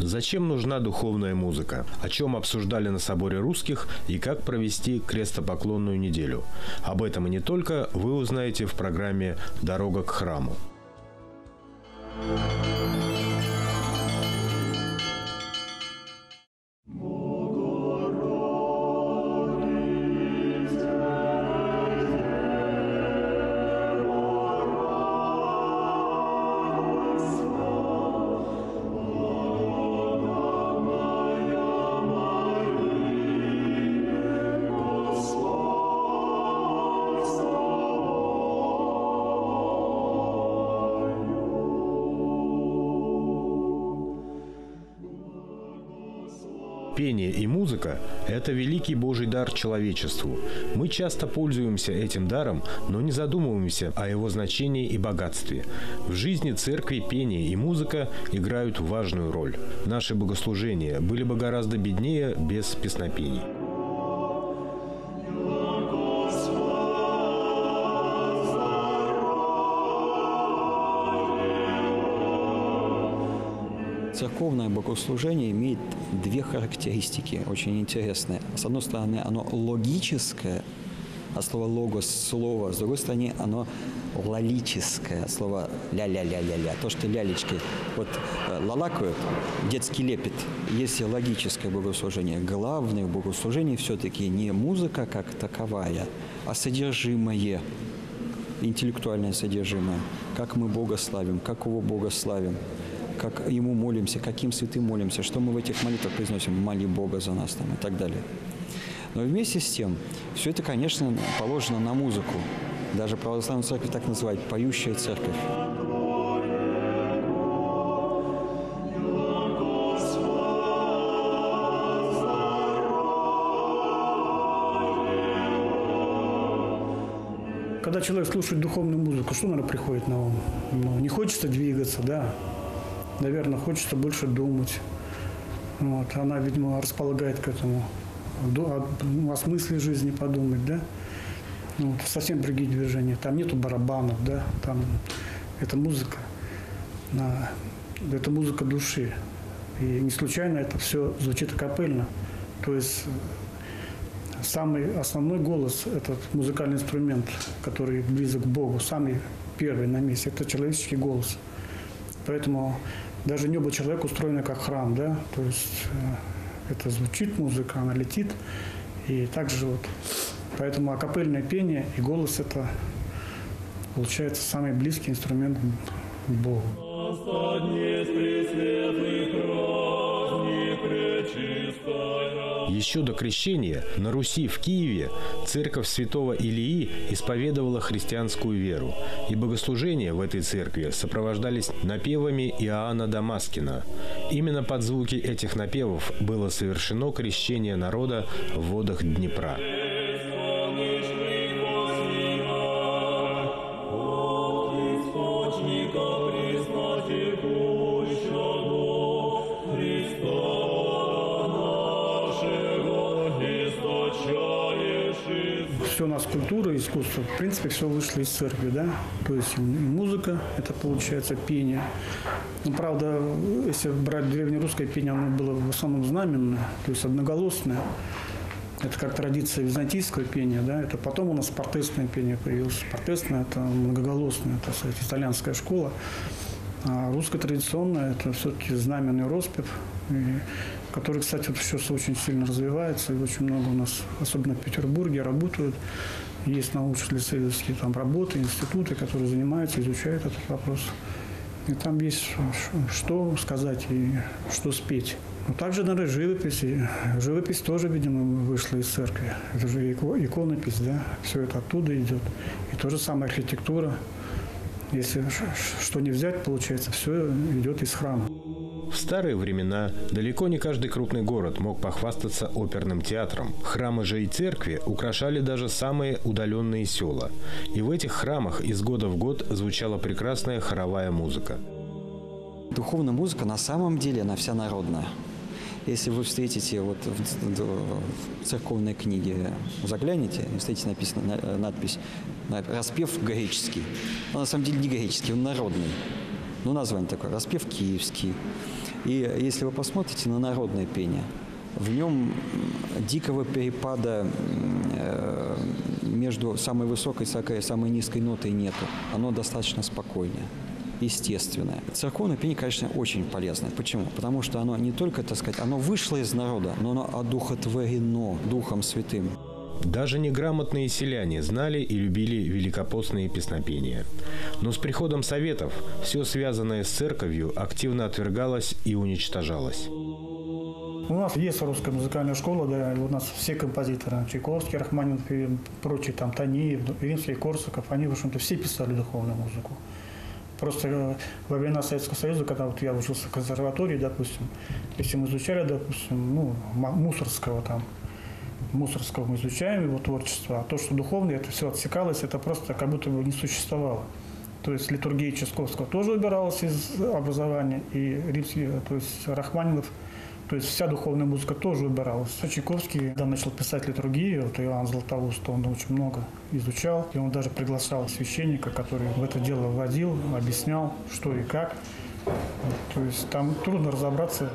Зачем нужна духовная музыка? О чем обсуждали на соборе русских и как провести крестопоклонную неделю? Об этом и не только вы узнаете в программе «Дорога к храму». Пение и музыка – это великий Божий дар человечеству. Мы часто пользуемся этим даром, но не задумываемся о его значении и богатстве. В жизни церкви пение и музыка играют важную роль. Наши богослужения были бы гораздо беднее без песнопений. Церковное богослужение имеет две характеристики очень интересные. С одной стороны, оно логическое, от слова «логос» – слово. С другой стороны, оно лалическое, от слова «ля-ля-ля-ля-ля». То, что лялечки вот лалакают, детский лепет. Есть логическое богослужение. Главное в богослужении все-таки не музыка как таковая, а содержимое, интеллектуальное содержимое. Как мы Бога славим, какого Бога славим, как Ему молимся, каким святым молимся, что мы в этих молитвах произносим, моли Бога за нас там, и так далее. Но вместе с тем, все это, конечно, положено на музыку. Даже православная церковь так называют – поющая церковь. Когда человек слушает духовную музыку, что, наверное, приходит на ум? Ну, не хочется двигаться, да. Наверное, хочется больше думать. Вот. Она, видимо, располагает к этому. О смысле жизни подумать, да. Вот. Совсем другие движения. Там нету барабанов, да. Там это музыка. Это музыка души. И не случайно это все звучит акапельно. То есть самый основной голос, этот музыкальный инструмент, который близок к Богу, самый первый на месте, это человеческий голос. Поэтому даже небо человека устроено как храм, да, то есть это звучит музыка, она летит, и также вот, поэтому акапельное пение и голос – это, получается, самый близкий инструмент к Богу. Еще до крещения на Руси в Киеве церковь святого Илии исповедовала христианскую веру, и богослужения в этой церкви сопровождались напевами Иоанна Дамаскина. Именно под звуки этих напевов было совершено крещение народа в водах Днепра. Все у нас культура, искусство, в принципе, все вышло из церкви, да. То есть и музыка, это получается пение. Но, правда, если брать древнерусское пение, оно было в основном знаменное, то есть одноголосное. Это как традиция византийского пения, да. Это потом у нас партесное пение появилось. Партесное – это многоголосное, это, кстати, итальянская школа. А русское традиционное – это все-таки знаменный роспев, который, кстати, вот сейчас очень сильно развивается. И очень много у нас, особенно в Петербурге, работают. Есть научно-исследовательские там работы, институты, которые занимаются, изучают этот вопрос. И там есть что сказать и что спеть. Но также, наверное, живопись. И живопись тоже, видимо, вышла из церкви. Это же иконопись, да? Все это оттуда идет. И то же самое архитектура. Если что не взять, получается, все идет из храма. В старые времена далеко не каждый крупный город мог похвастаться оперным театром. Храмы же и церкви украшали даже самые удаленные села. И в этих храмах из года в год звучала прекрасная хоровая музыка. Духовная музыка на самом деле, она вся народная. Если вы встретите вот в церковной книге, загляните, встретите написано надпись «Распев греческий». Но на самом деле не греческий, он народный. Ну, название такое – распев киевский, И если вы посмотрите на народное пение, в нем дикого перепада между самой высокой и самой низкой нотой нету. Оно достаточно спокойное, естественное. Церковное пение, конечно, очень полезное. Почему? Потому что оно не только, так сказать, оно вышло из народа, но оно одухотворено Духом Святым. Даже неграмотные селяне знали и любили великопостные песнопения. Но с приходом Советов все связанное с церковью активно отвергалось и уничтожалось. У нас есть русская музыкальная школа, да, у нас все композиторы, Чайковский, Рахманинов и прочие, там, Танеев, Римский, Корсаков, они, в общем-то, все писали духовную музыку. Просто во времена Советского Союза, когда вот я учился в консерватории, допустим, если мы изучали, допустим, ну, Мусоргского мы изучаем его творчество, а то, что духовное, это все отсекалось, это просто как будто бы не существовало. То есть литургия Чайковского тоже убиралась из образования, и Римский, то есть Рахманинов, то есть вся духовная музыка тоже убиралась. Чайковский, когда начал писать литургию, вот Иоанн Златоуст, он очень много изучал, и он даже приглашал священника, который в это дело вводил, объяснял, что и как. То есть там трудно разобраться.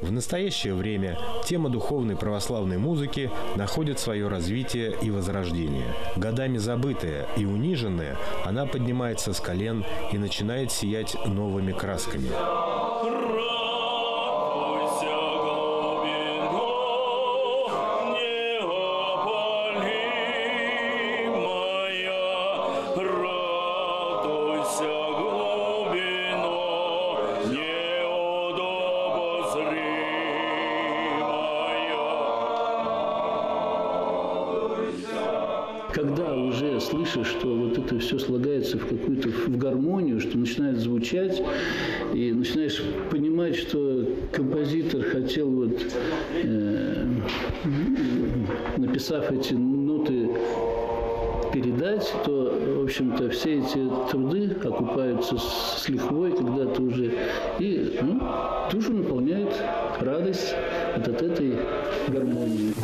В настоящее время тема духовной православной музыки находит свое развитие и возрождение. Годами забытая и униженная, она поднимается с колен и начинает сиять новыми красками. Когда уже слышишь, что вот это все слагается в какую-то в гармонию, что начинает звучать, и начинаешь понимать, что композитор хотел вот, написав эти ноты, передать, то, в общем-то, все эти труды окупаются с лихвой когда-то уже, и душу наполняет радость вот от этой гармонии.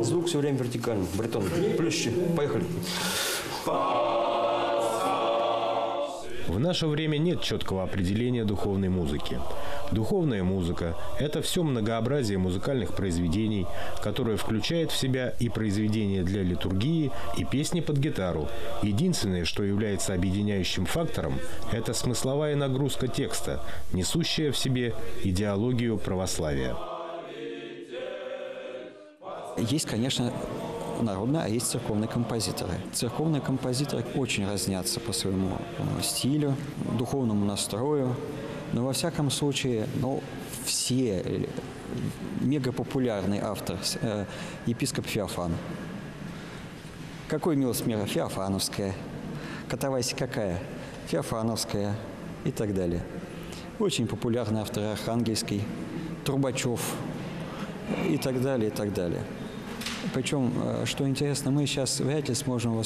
Звук все время вертикальный, баритон. Плюще. Поехали. В наше время нет четкого определения духовной музыки. Духовная музыка – это все многообразие музыкальных произведений, которое включает в себя и произведения для литургии, и песни под гитару. Единственное, что является объединяющим фактором – это смысловая нагрузка текста, несущая в себе идеологию православия. Есть, конечно, народные, а есть церковные композиторы. Церковные композиторы очень разнятся по своему стилю, духовному настрою. Но во всяком случае, все мегапопулярный автор епископ Феофан. Какой милость мира? Феофановская. Катавасия какая? Феофановская и так далее. Очень популярный автор Архангельский, Трубачев и так далее, и так далее. Причем, что интересно, мы сейчас вряд ли сможем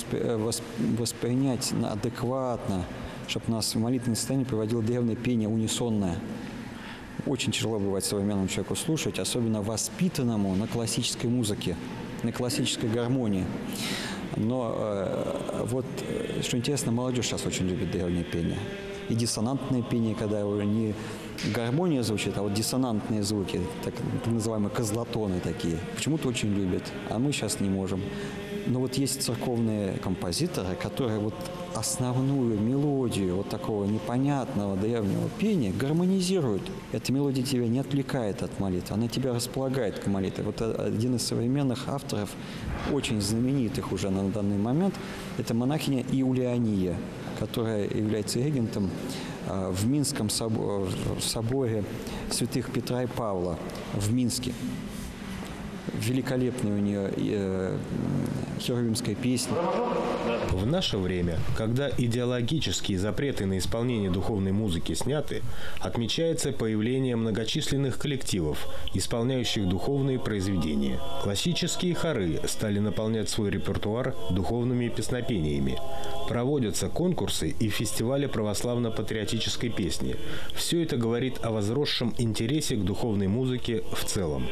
воспринять адекватно, чтобы у нас в молитвенное состояние приводило древнее пение унисонное. Очень тяжело бывает современному человеку слушать, особенно воспитанному на классической музыке, на классической гармонии. Но вот, что интересно, молодежь сейчас очень любит древнее пение. И диссонантное пение, когда уже не гармония звучит, а вот диссонантные звуки, так называемые козлотоны такие, почему-то очень любят, а мы сейчас не можем. Но вот есть церковные композиторы, которые вот основную мелодию вот такого непонятного древнего пения гармонизируют. Эта мелодия тебя не отвлекает от молитвы, она тебя располагает к молитве. Вот один из современных авторов, очень знаменитых уже на данный момент, это монахиня Иулиания, которая является регентом в Минском соборе святых Петра и Павла в Минске. Великолепный у нее херувимской песни. В наше время, когда идеологические запреты на исполнение духовной музыки сняты, отмечается появление многочисленных коллективов, исполняющих духовные произведения. Классические хоры стали наполнять свой репертуар духовными песнопениями. Проводятся конкурсы и фестивали православно-патриотической песни. Все это говорит о возросшем интересе к духовной музыке в целом.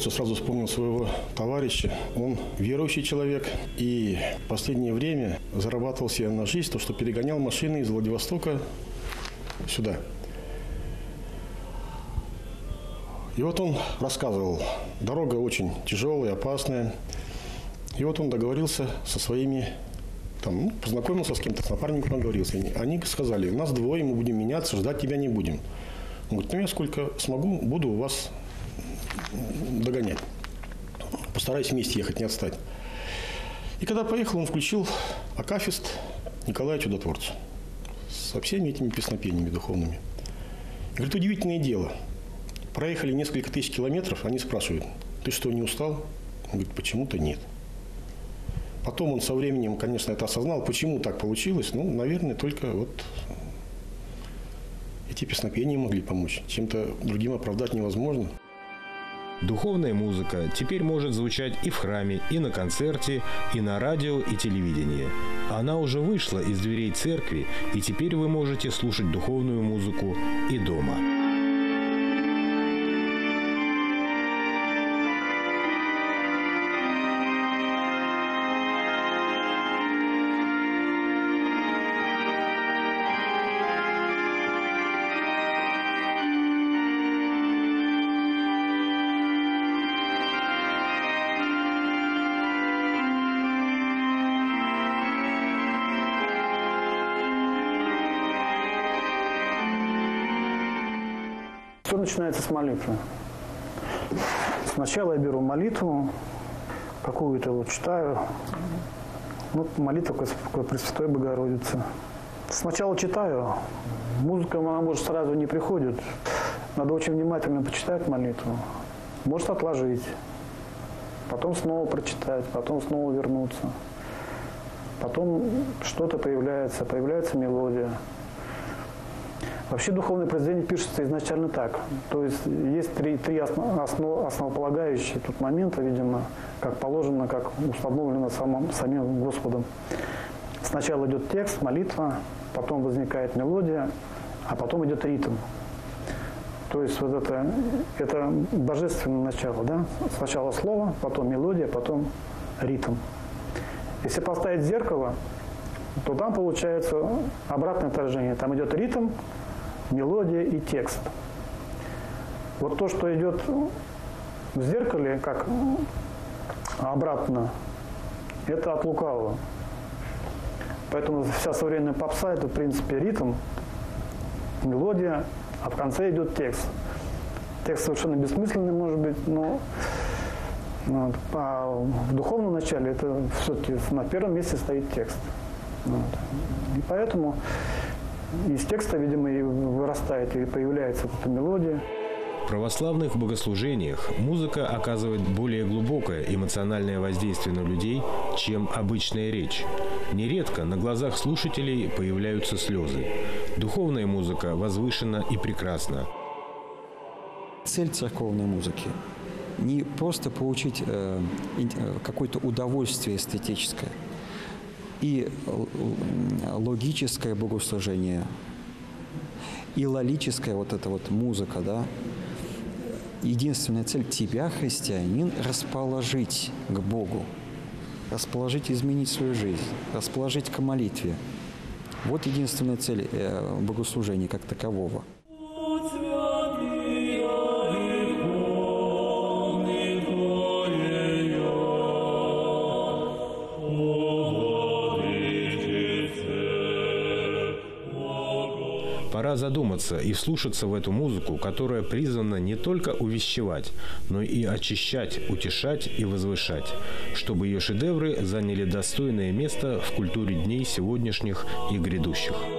Сразу вспомнил своего товарища. Он верующий человек и в последнее время зарабатывал себе на жизнь, то, что перегонял машины из Владивостока сюда. И вот он рассказывал, дорога очень тяжелая, опасная. И вот он договорился со своими, познакомился с кем-то, с напарником договорился. Они сказали, нас двое, мы будем меняться, ждать тебя не будем. Он говорит, я сколько смогу, буду у вас догонять. Постараюсь вместе ехать, не отстать. И когда поехал, он включил акафист Николая Чудотворца со всеми этими песнопениями духовными. И говорит, удивительное дело. Проехали несколько тысяч километров, они спрашивают, ты что, не устал? Он говорит, почему-то нет. Потом он со временем, конечно, это осознал, почему так получилось. Наверное, только вот эти песнопения могли помочь. Чем-то другим оправдать невозможно. Духовная музыка теперь может звучать и в храме, и на концерте, и на радио, и телевидении. Она уже вышла из дверей церкви, и теперь вы можете слушать духовную музыку и дома. Все начинается с молитвы. Сначала я беру молитву, какую-то читаю. Молитва к Пресвятой Богородице. Сначала читаю. Музыка, она, может, сразу не приходит. Надо очень внимательно почитать молитву. Может отложить. Потом снова прочитать, потом снова вернуться. Потом что-то появляется мелодия. Вообще духовное произведение пишется изначально так. То есть есть три основополагающие тут момента, видимо, как положено, как установлено самим Господом. Сначала идет текст, молитва, потом возникает мелодия, а потом идет ритм. То есть вот это божественное начало, да? Сначала слово, потом мелодия, потом ритм. Если поставить зеркало, то там получается обратное отражение. Там идет ритм, мелодия и текст. Вот то, что идет в зеркале, как обратно, это от лукавого. Поэтому вся современная попса – это, в принципе, ритм, мелодия, а в конце идет текст. Текст совершенно бессмысленный, может быть, но а в духовном начале это все-таки на первом месте стоит текст. И поэтому из текста, видимо, и вырастает, и появляется эта мелодия. В православных богослужениях музыка оказывает более глубокое эмоциональное воздействие на людей, чем обычная речь. Нередко на глазах слушателей появляются слезы. Духовная музыка возвышена и прекрасна. Цель церковной музыки – не просто получить какое-то удовольствие эстетическое, и логическое богослужение, и лолическая вот эта вот музыка, да. Единственная цель тебя, христианин, расположить к Богу. расположить, изменить свою жизнь, расположить к молитве. Вот единственная цель богослужения как такового. Пора задуматься и вслушаться в эту музыку, которая призвана не только увещевать, но и очищать, утешать и возвышать, чтобы ее шедевры заняли достойное место в культуре дней сегодняшних и грядущих. –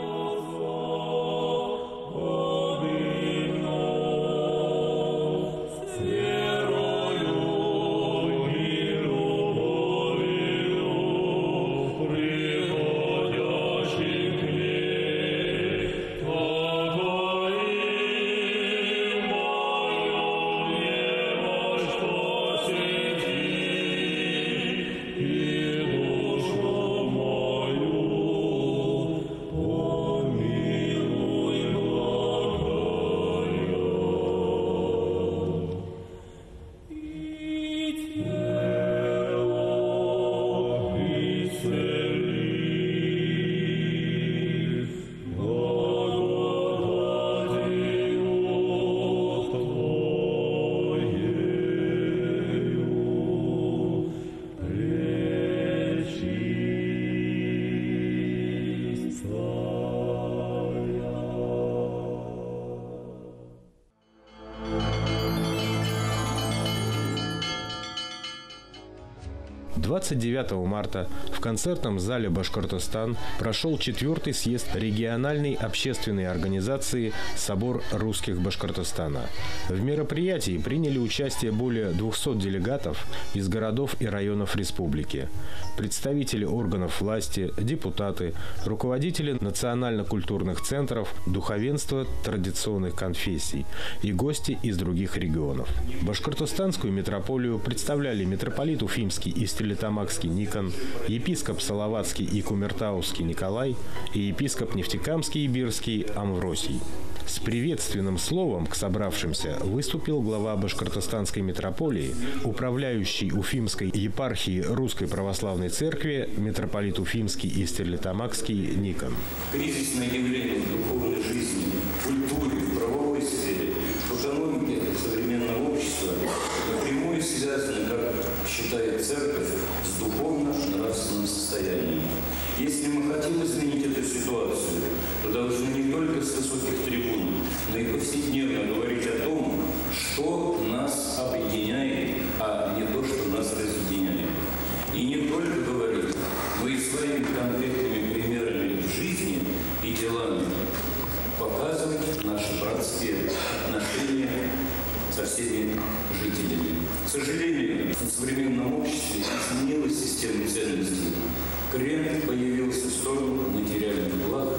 29 марта в концертном зале «Башкортостан» прошел 4-й съезд региональной общественной организации «Собор русских Башкортостана». В мероприятии приняли участие более 200 делегатов из городов и районов республики, представители органов власти, депутаты, руководители национально-культурных центров, духовенство традиционных конфессий и гости из других регионов. Башкортостанскую митрополию представляли митрополит Уфимский и Стерлитамакский Никон, епископ Салаватский и Кумертауский Николай и епископ Нефтекамский и Бирский Амвросий. С приветственным словом к собравшимся выступил глава Башкортостанской митрополии, управляющий Уфимской епархии Русской Православной Церкви, митрополит Уфимский и Стерлитамакский Никон. Кризисное явление в духовной жизни, культуре, в правовой сфере, в экономике современного общества напрямую связаны, как считает Церковь, с духовно-нравственным состоянием. Если мы хотим изменить эту ситуацию, то должны не только с высоких трибун, но и повседневно говорить о том, что нас объединяет, а не то, что нас разъединяет. И не только говорить, но и своими конкретными примерами в жизни и делами показывать наши братские отношения со всеми жителями. К сожалению, в современном обществе изменилась система ценностей. Крен появился в сторону материальных благ,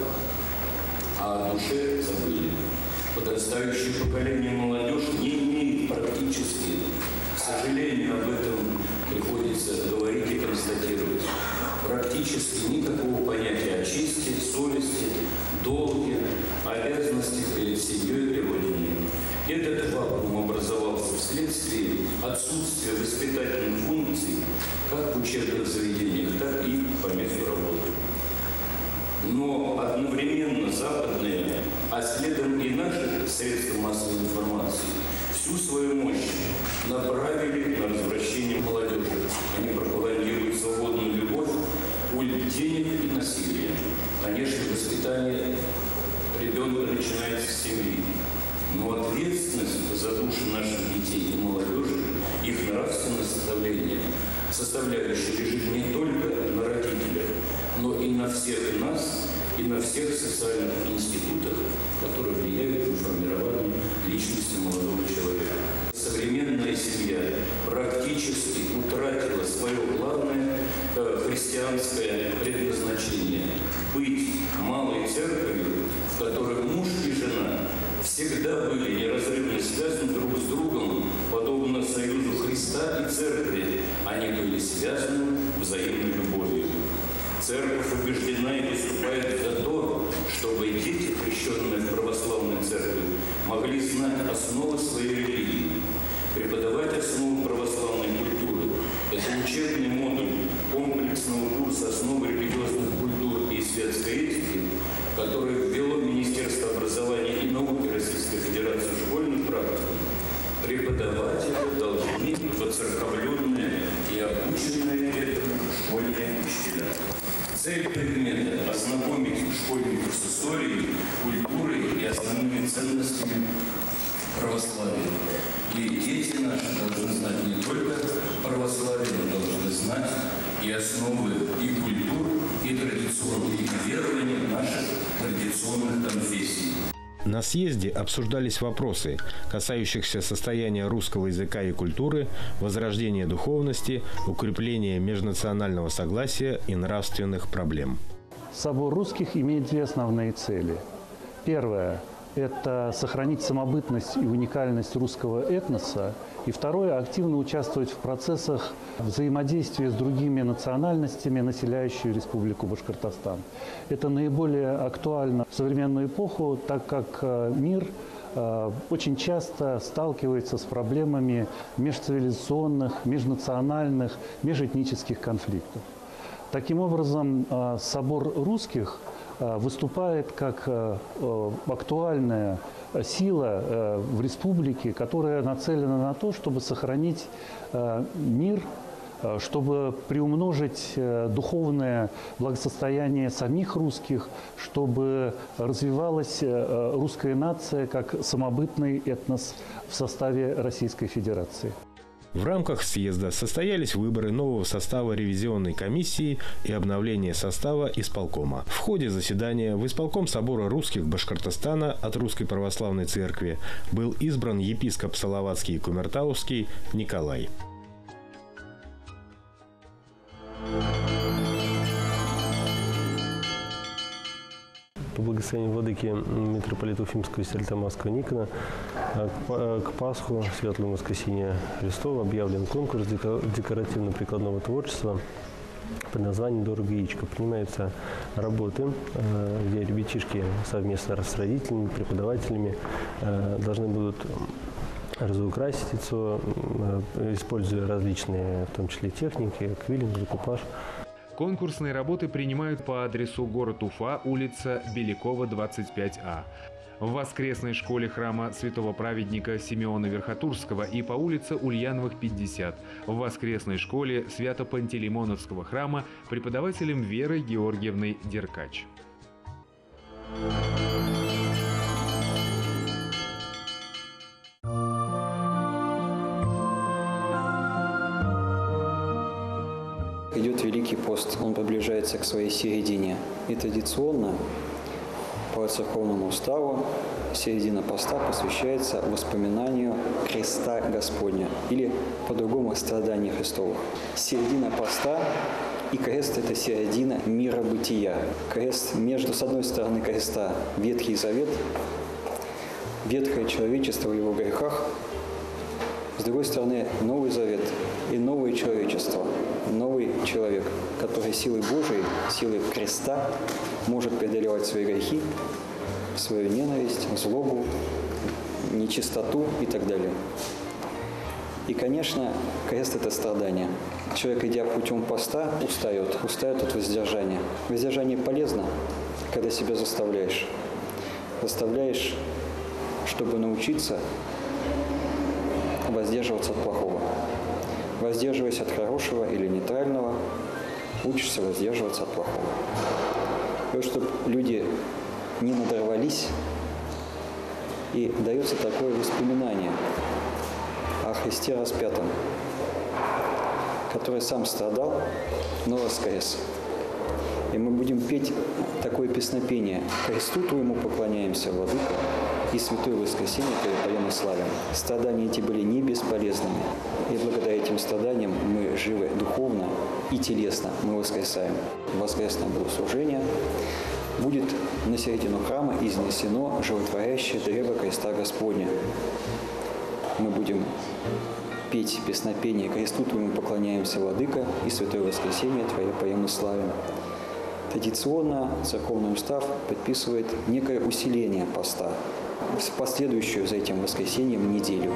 а о душе забыли. Подрастающее поколение молодежь не имеет практически, к сожалению, об этом приходится говорить и констатировать, практически никакого понятия о чести, совести, долге, обязанностях перед семьей и родиной. Этот вакуум образовался вследствие отсутствия воспитательных функций как в учебных заведениях, так и по месту работы. Но одновременно западные, а следом и наши средства массовой информации всю свою мощь направили на развращение молодежи. Они пропагандируют свободную любовь, культ денег и насилия. Конечно, воспитание ребенка начинается с семьи. Но ответственность за души наших детей и молодежи, их нравственное составляющая лежит не только на родителях, но и на всех нас, и на всех социальных институтах, которые влияют на формирование личности молодого человека. Современная семья практически утратила свое главное христианское предназначение – быть малой церковью, в которой муж и жена всегда были неразрывно связаны друг с другом, подобно союзу Христа и Церкви. Они были связаны взаимной любовью. Церковь убеждена и выступает за то, чтобы дети, крещенные в православной церкви, могли знать основы своей религии, преподавать основы православной культуры. Это учебный модуль о правительственного курса «Основы религиозных культур и светской этики», который ввело Министерство образования и науки Российской Федерации в школьную практику, преподаватели должны быть воцерковленные и обученные этому школьные учителя. Цель предмета – ознакомить школьников с историей, культурой и основными ценностями православия. И дети наши должны знать не только православие, но должны знать и основы и культур, и традиционных верований наших традиционных конфессий. На съезде обсуждались вопросы, касающихся состояния русского языка и культуры, возрождения духовности, укрепления межнационального согласия и нравственных проблем. Собор русских имеет две основные цели. Первое – это сохранить самобытность и уникальность русского этноса. И второе – активно участвовать в процессах взаимодействия с другими национальностями, населяющими Республику Башкортостан. Это наиболее актуально в современную эпоху, так как мир очень часто сталкивается с проблемами межцивилизационных, межнациональных, межэтнических конфликтов. Таким образом, Собор русских выступает как актуальная сила в республике, которая нацелена на то, чтобы сохранить мир, чтобы приумножить духовное благосостояние самих русских, чтобы развивалась русская нация как самобытный этнос в составе Российской Федерации. В рамках съезда состоялись выборы нового состава ревизионной комиссии и обновление состава исполкома. В ходе заседания в исполком Собора русских Башкортостана от Русской Православной Церкви был избран епископ Салаватский и Кумертауский Николай. По благословению владыки митрополита Уфимского и Стерлитамакского Никона к Пасху, Светлому Воскресению Христова, объявлен конкурс декоративно-прикладного творчества под названием «Дорого яичко». Принимаются работы, где ребятишки совместно с родителями, преподавателями должны будут разукрасить яйцо, используя различные, в том числе техники, квиллинг, декупаж. Конкурсные работы принимают по адресу город Уфа, улица Белякова, 25А. В воскресной школе храма святого праведника Симеона Верхотурского и по улице Ульяновых, 50. В воскресной школе Свято-Пантелеймоновского храма преподавателем Верой Георгиевной Деркач. Идет Великий пост, он приближается к своей середине. И традиционно, по церковному уставу, середина поста посвящается воспоминанию креста Господня, или по-другому страдания Христовых. Середина поста и крест – это середина мира бытия. Крест между, с одной стороны креста, Ветхий Завет, ветхое человечество в его грехах, с другой стороны, Новый Завет и новое человечество, новый человек, который силой Божией, силой креста может преодолевать свои грехи, свою ненависть, злобу, нечистоту и так далее. И, конечно, крест – это страдание. Человек, идя путем поста, устает от воздержания. Воздержание полезно, когда себя заставляешь. Заставляешь, чтобы научиться воздерживаться от плохого. Воздерживаясь от хорошего или нейтрального, учишься воздерживаться от плохого. И вот, чтобы люди не надорвались, и дается такое воспоминание о Христе распятом, который сам страдал, но воскрес. И мы будем петь такое песнопение: «Христу Твоему поклоняемся, Владыка, и святое воскресенье Твое поем и славим». Страдания эти были не бесполезными, и благодаря этим страданиям мы живы духовно и телесно, мы воскресаем. Воскресное богослужение будет на середину храма изнесено животворящее древо креста Господня. Мы будем петь песнопение «Кресту Твоему поклоняемся, Владыка, и святое воскресенье Твое поем и славим». Традиционно церковный устав предписывает некое усиление поста в последующую за этим воскресеньем неделю.